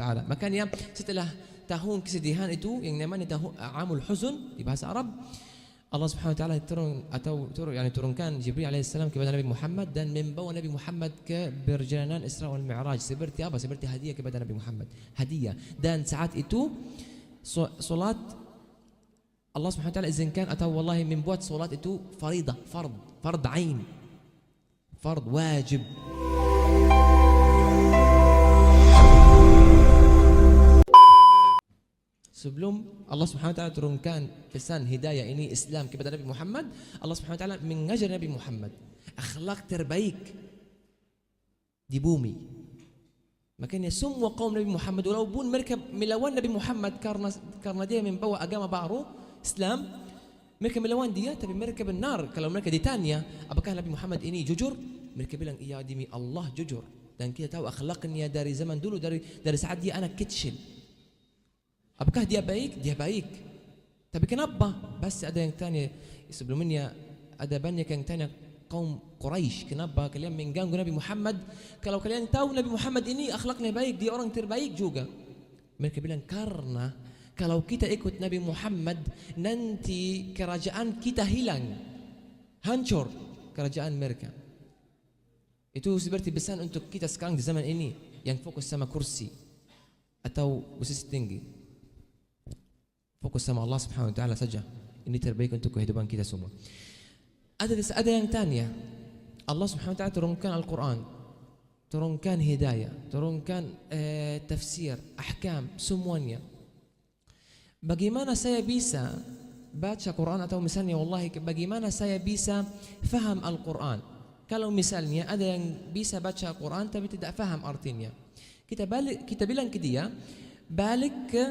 Taala. Makanya setelah tahun kesedihan itu yang namanya tahun Amul Huzn di bahasa Arab, Allah Subhanahu wa taala turunkan Jibril alaihissalam kepada Nabi Muhammad dan membawa Nabi Muhammad ke perjalanan Isra wal Mi'raj. Seperti apa? Seperti hadiah kepada Nabi Muhammad. Hadiah. Dan saat itu solat Allah Subhanahu wa taala izinkan atau wallahi membuat solat itu faridah, fard ain. Fard wajib. Sebelum Allah Subhanahu wa taala turunkan pesan hidayah ini Islam kepada Nabi Muhammad, Allah Subhanahu wa taala mengajar Nabi Muhammad akhlak terbaik di bumi. Makanya semua kaum Nabi Muhammad walaupun mereka melawan Nabi Muhammad karena dia membawa agama baru Islam, mereka melawan dia, tapi mereka benar. Kalau mereka ditanya apakah Nabi Muhammad ini jujur, mereka bilang iya demi Allah jujur. Dan kita tahu akhlaknya dari zaman dulu, dari saat dia anak kecil. Apakah dia baik? Dia baik. Tapi kenapa? Pasti ada yang tanya. Sebelumnya ada banyak yang tanya kaum Quraisy, kenapa kalian mengganggu Nabi Muhammad? Kalau kalian tahu Nabi Muhammad ini akhlaknya baik, dia orang terbaik juga. Mereka bilang karena kalau kita ikut Nabi Muhammad nanti kerajaan kita hilang, hancur kerajaan mereka. Itu seperti pesan untuk kita sekarang di zaman ini yang fokus sama kursi atau posisi tinggi. Fokus sama Allah Subhanahu wa taala saja. Ini terbaik untuk kehidupan kita semua. Ada yang tanya, Allah Subhanahu wa taala turunkan Al-Qur'an, turunkan hidayah, turunkan tafsir, ahkam, semuanya. Bagaimana saya bisa baca Quran atau misalnya wallahi bagaimana saya bisa faham Al-Qur'an? Kalau misalnya ada yang bisa baca Quran tapi tidak faham artinya. Kita bilang ke dia, balik ke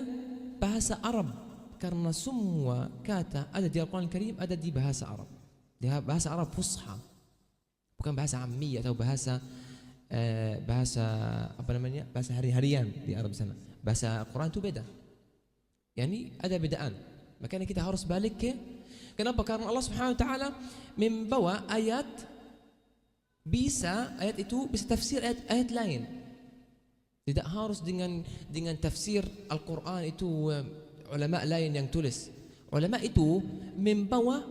bahasa Arab. Karena semua kata ada di Al-Quran Al-Karim ada di bahasa Arab. Di bahasa Arab fusha. Bukan bahasa ammi atau bahasa apa namanya? Bahasa hari-harian di Arab sana. Bahasa Al-Quran itu beda. Yani ada bedaan. Makanya kita harus balik ke kenapa? Karena Allah Subhanahu wa taala membawa ayat itu bisa tafsir ayat lain. Tidak harus dengan tafsir Al-Quran itu ulama lain yang tulis. Ulama itu membawa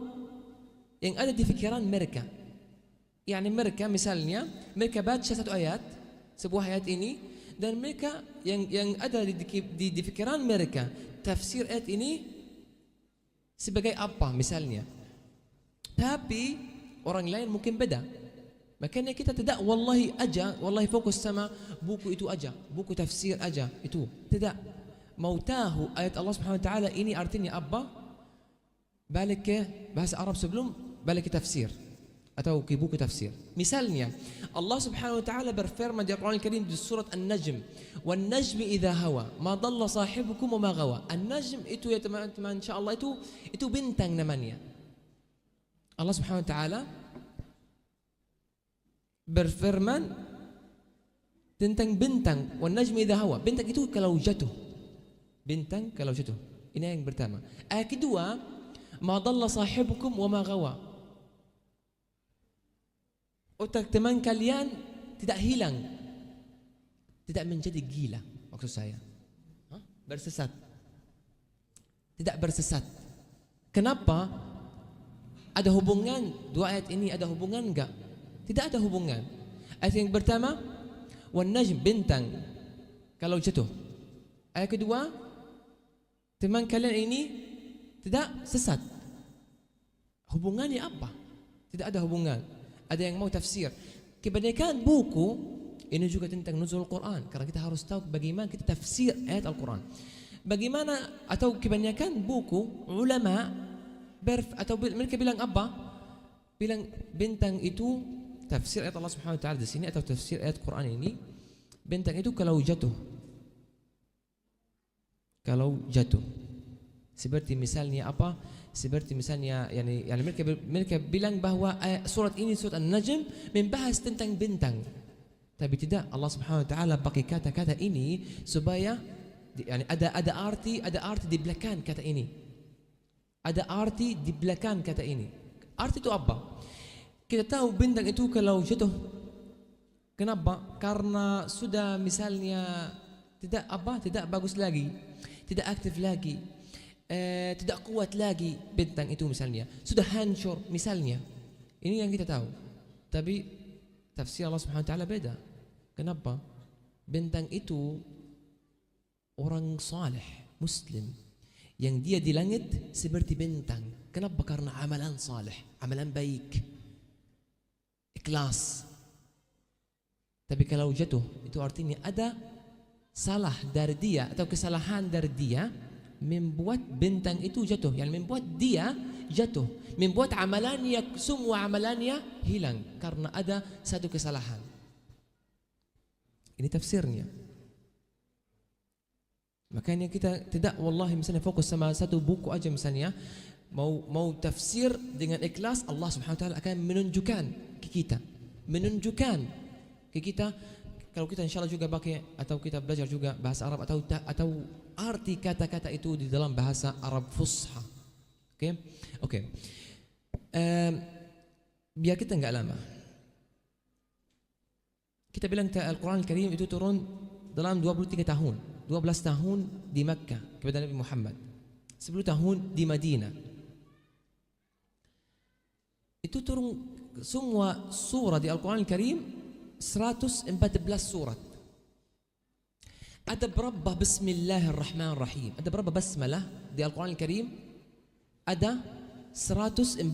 yang ada di fikiran mereka. Yani mereka misalnya mereka baca satu ayat, sebuah ayat ini dan mereka yang ada di fikiran mereka tafsir ayat ini sebagai apa misalnya. Tapi orang lain mungkin beda. Makanya kita tidak wallahi fokus sama buku itu aja, buku tafsir aja itu. Tidak. Mau tahu ayat Allah Subhanahu wa taala ini artinya apa? Balik ke bahasa Arab sebelum balik ke tafsir atau ke buku tafsir. Misalnya Allah Subhanahu wa taala berfirman di Al-Qur'an Al-Karim di surat An-Najm, "Wan najmi idza hawa, ma dhalla sahibukum wa ma ghawa." An-Najm itu ya teman-teman insyaallah itu bintang namanya. Allah Subhanahu wa taala berfirman tentang bintang, "Wan najmi idza hawa." Bintang itu kalau jatuh. Bintang kalau jatuh. Ini yang pertama. Ayat kedua, ma dhalla sahibukum wa ma ghawa. Otak teman kalian tidak hilang, tidak menjadi gila. Maksud saya bersesat, tidak bersesat. Kenapa? Ada hubungan dua ayat ini? Ada hubungan enggak? Tidak ada hubungan. Ayat yang pertama, wan najm, bintang kalau jatuh. Ayat kedua, teman kalian ini tidak sesat. Hubungannya apa? Tidak ada hubungan. Ada yang mau tafsir. Kebanyakan buku ini juga tentang nuzul Quran. Karena kita harus tahu bagaimana kita tafsir ayat Al-Quran. Bagaimana atau kebanyakan buku ulama atau mereka bilang apa? Bilang bintang itu tafsir ayat Allah Subhanahu wa taala di sini atau tafsir ayat Quran ini, bintang itu kalau jatuh. Kalau jatuh. Seperti misalnya apa? Seperti misalnya yani mereka bilang bahwa surat ini surat An-Najm membahas tentang bintang. Tapi tidak, Allah Subhanahu wa taala pakai kata-kata ini supaya yani ada arti di belakang kata ini. Ada arti di belakang kata ini. Arti itu apa? Kita tahu bintang itu kalau jatuh. Kenapa? Karena sudah misalnya tidak bagus lagi, tidak aktif lagi, tidak kuat lagi bintang itu misalnya, sudah hancur misalnya. Ini yang kita tahu. Tapi tafsir Allah Subhanahu wa taala beda. Kenapa? Bintang itu orang saleh, muslim, yang dia di langit seperti bintang. Kenapa? Karena amalan saleh, amalan baik, ikhlas. Tapi kalau jatuh, itu artinya ada salah dari dia atau kesalahan dari dia membuat bintang itu jatuh, yang membuat dia jatuh, membuat amalannya, semua amalannya hilang karena ada satu kesalahan. Ini tafsirnya. Makanya kita tidak wallahi misalnya fokus sama satu buku aja misalnya, mau tafsir dengan ikhlas, Allah Subhanahu wa taala akan menunjukkan ke kita, kalau kita insyaallah juga pakai atau kita belajar juga bahasa Arab atau arti kata-kata itu di dalam bahasa Arab Fusha. Oke. Biar kita enggak lama. Kita bilang Al-Quran Al-Karim itu turun dalam 23 tahun. 12 tahun di Makkah kepada Nabi Muhammad, 10 tahun di Madinah. Itu turun semua surah di Al-Quran Al-Karim 114 surat. Ada berapa Bismillahirrahmanirrahim? Ada berapa basmalah di Al-Quran Al-Karim? Ada 114.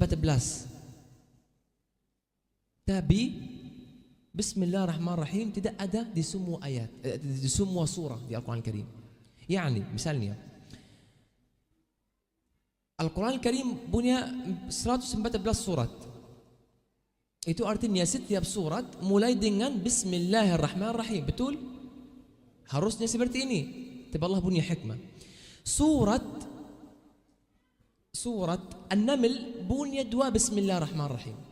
Tapi Bismillahirrahmanirrahim tidak ada di semua ayat, di semua surah di Al-Quran Al-Karim. Yani misalnya Al-Quran Al-Karim punya 114 surat. Itu artinya setiap surat mulai dengan Bismillahirrahmanirrahim. Betul? Harusnya seperti ini. Tapi Allah punya hikmah. Surat An-Naml punya 2 Bismillahirrahmanirrahim.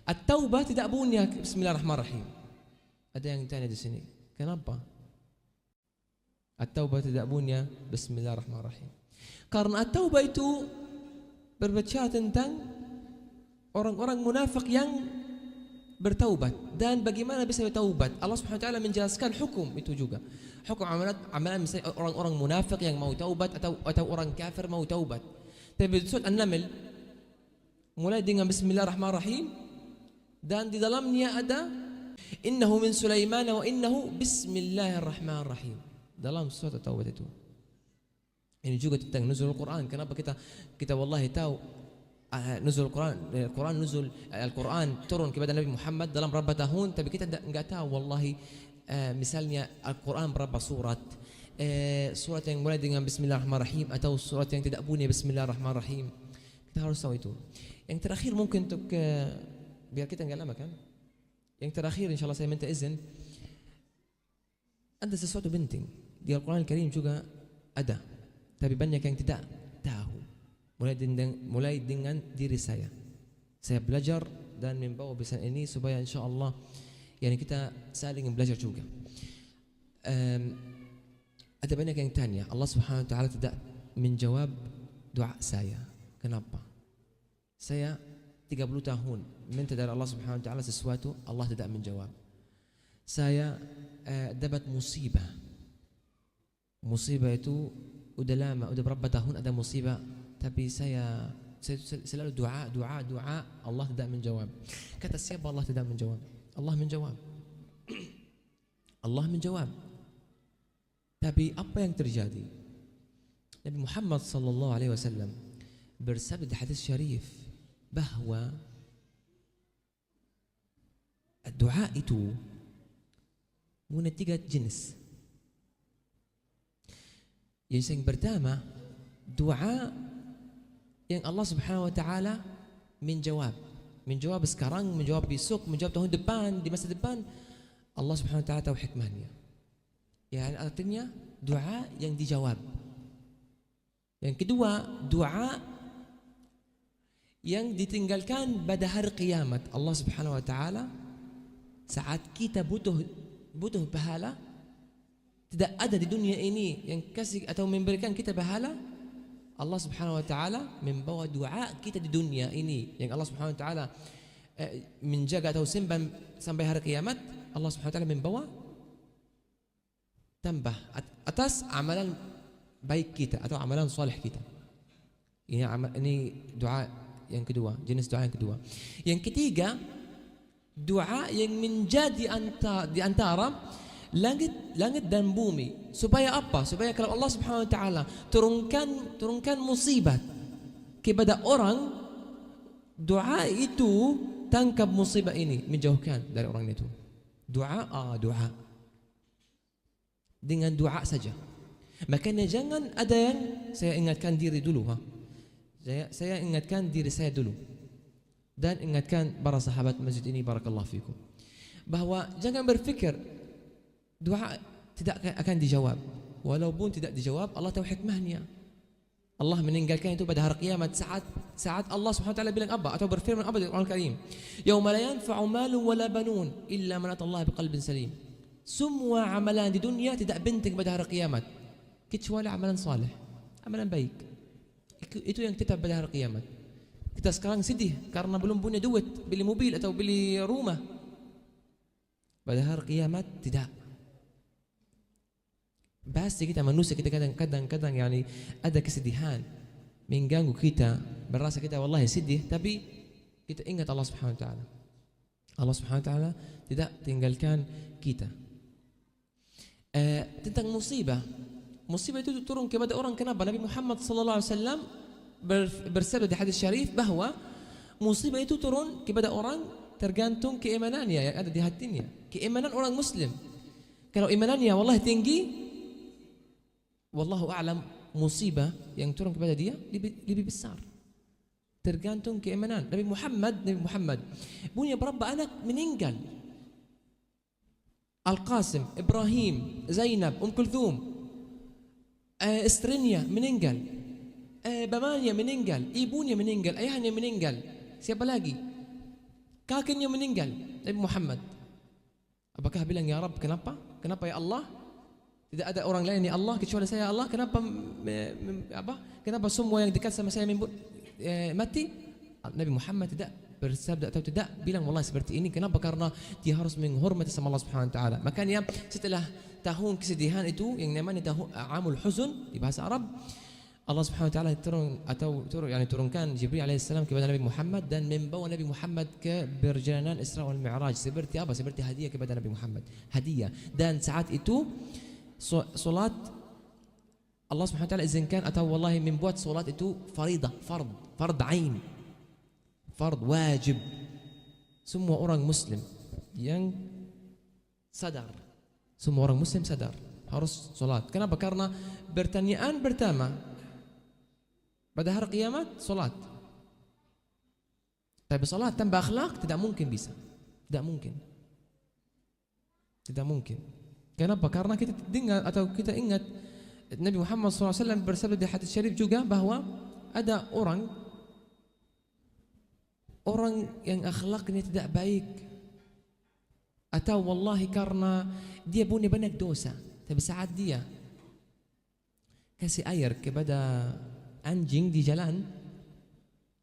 At-Taubah tidak punya Bismillahirrahmanirrahim. Ada yang tanya di sini, kenapa At-Taubah tidak punya Bismillahirrahmanirrahim? Karena At-Taubah itu berbicara tentang orang-orang munafik yang bertaubat dan bagaimana bisa bertaubat. Allah Subhanahu wa taala menjelaskan hukum itu juga. Hukum amalan misalnya orang-orang munafik yang mau taubat atau orang kafir mau taubat. Tapi surat An-Naml mulai dengan Bismillahirrahmanirrahim dan di dalamnya ada innahu min Sulaiman wa innahu Bismillahirrahmanirrahim dalam surat At-Taubah itu. Ini juga tentang nuzul Al-Quran. Kenapa kita wallahi tahu nuzul Al-Quran turun kepada Nabi Muhammad dalam berapa tahun, tapi kita enggak tahu wallahi misalnya Al-Quran berapa surat, surat yang mulai dengan Bismillahirrahmanirrahim atau surat yang tidak punya Bismillahirrahmanirrahim. Kita harus tahu itu. Yang terakhir mungkin untuk biar kita enggak lama kan. Yang terakhir insyaallah saya minta izin, ada sesuatu penting di Al-Quran Al-Karim juga ada, tapi banyak yang tidak tahu. Mulai dengan diri saya. Saya belajar dan membawa pesan ini supaya insyaallah yani kita saling belajar juga. Ada banyak yang tanya, Allah Subhanahu wa taala tidak menjawab doa saya. Kenapa? Saya 30 tahun minta dari Allah Subhanahu wa taala sesuatu, Allah tidak menjawab. Saya dapat musibah. Musibah itu udah lama, udah berapa tahun ada musibah, tapi saya selalu doa, Allah tidak menjawab. Kata siapa Allah tidak menjawab? Allah menjawab. Allah menjawab. Tapi apa yang terjadi? Nabi Muhammad sallallahu alaihi wasallam bersabda hadis syarif bahwa doa itu punya 3 jenis. Yang pertama, doa yang Allah Subhanahu wa taala menjawab. Menjawab sekarang, menjawab besok, menjawab tahun depan, di masa depan. Allah Subhanahu wa taala tahu hikmahnya. Ya, artinya doa yang dijawab. Yang kedua, doa yang ditinggalkan pada hari kiamat. Allah Subhanahu wa taala saat kita butuh pahala, tidak ada di dunia ini yang kasih atau memberikan kita pahala. Allah Subhanahu wa taala membawa doa kita di dunia ini yang Allah Subhanahu wa taala menjaga atau simpan sampai hari kiamat. Allah Subhanahu wa taala membawa tambah atas amalan baik kita atau amalan saleh kita. Ini doa yang kedua, jenis doa yang kedua. Yang ketiga, doa yang menjadi di antara langit dan bumi. Supaya apa? Supaya kalau Allah Subhanahu wa taala turunkan musibah kepada orang, doa itu tangkap musibah ini, menjauhkan dari orang itu. Doa dengan doa saja. Makanya jangan ada yang saya ingatkan diri dulu, Saya ingatkan diri saya dulu dan ingatkan para sahabat masjid ini, barakallahu fikum, bahwa jangan berfikir doa tidak akan dijawab. Walaupun tidak dijawab, Allah tahu hikmahnya. Allah meninggalkan itu pada hari kiamat, saat Allah Subhanahu wa taala bilang apa atau berfirman apa dalam Al-Karim, yauma la yanfa'u malun wala banun illa man atallaha biqalbin salim. Semua amalan di dunia tidak penting pada hari kiamat kecuali amalan saleh, amalan baik. Itu yang kita pada hari kiamat. Kita sekarang sedih karena belum punya duit beli mobil atau beli rumah. Pada hari kiamat tidak. Pasti kita manusia, kita kadang-kadang yani ada kesedihan mengganggu kita, berasa kita wallahi sedih, tapi kita ingat Allah Subhanahu wa taala. Allah Subhanahu wa taala tidak tinggalkan kita. Tentang musibah itu turun kepada orang. Kenapa? Nabi Muhammad sallallahu alaihi wasallam bersabda di hadis syarif bahwa musibah itu turun kepada orang tergantung keimanannya yang ada di hatinya. Keimanan orang muslim. Kalau imanannya wallahi tinggi, wallahu a'lam, musibah yang turun kepada dia lebih besar. Tergantung keimanan. Nabi Muhammad punya berapa anak meninggal. Al-Qasim, Ibrahim, Zainab, Kulthum, istrinya meninggal, bapaknya meninggal, ibunya meninggal, ayahnya meninggal. Siapa lagi? Kakinya meninggal. Nabi Muhammad, apakah bilang ya Rabb, kenapa? Kenapa ya Allah? Tidak ada orang lain ya Allah kecuali saya Allah. Kenapa Kenapa semua yang dekat sama saya mati? Nabi Muhammad tidak bersabda atau tidak bilang wallahi seperti ini. Kenapa? Karena dia harus menghormati sama Allah Subhanahu wa taala. Makanya setelah tahun kesedihan itu yang namanya tahun amul huzun di bahasa Arab, Allah Subhanahu wa taala turunkan Jibril alaihissalam kepada Nabi Muhammad dan membawa Nabi Muhammad ke perjalanan Isra wal Mi'raj. Seperti apa? Seperti hadiah kepada Nabi Muhammad. Hadiah. Dan saat itu solat Allah Subhanahu wa taala izinkan atau wallahi membuat solat itu faridah, fard ain. Fard wajib. Semua orang muslim yang sadar, semua orang muslim sadar harus solat. Kenapa? Karena pertanyaan pertama pada hari kiamat solat. Tapi solat tanpa akhlak tidak mungkin bisa. Tidak mungkin. Kenapa? Karena kita dengar atau kita ingat Nabi Muhammad SAW bersabda di hadis syarif juga bahwa ada orang yang akhlaknya tidak baik, atau wallahi karena dia punya banyak dosa, tapi saat dia kasih air kepada anjing di jalan,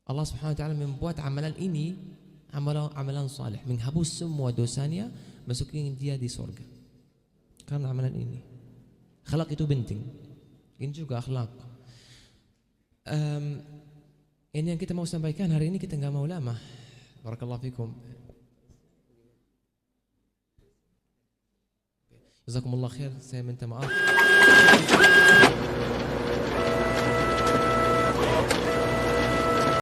Allah Subhanahu wa taala membuat amalan ini amalan saleh, menghapus semua dosanya, masukin dia di surga karena amalan ini. Akhlak itu penting. Ini juga akhlak. Ini yang kita mau sampaikan hari ini, kita nggak mau lama. Barakallahu fikum. Jazakumullah khair. Saya minta maaf.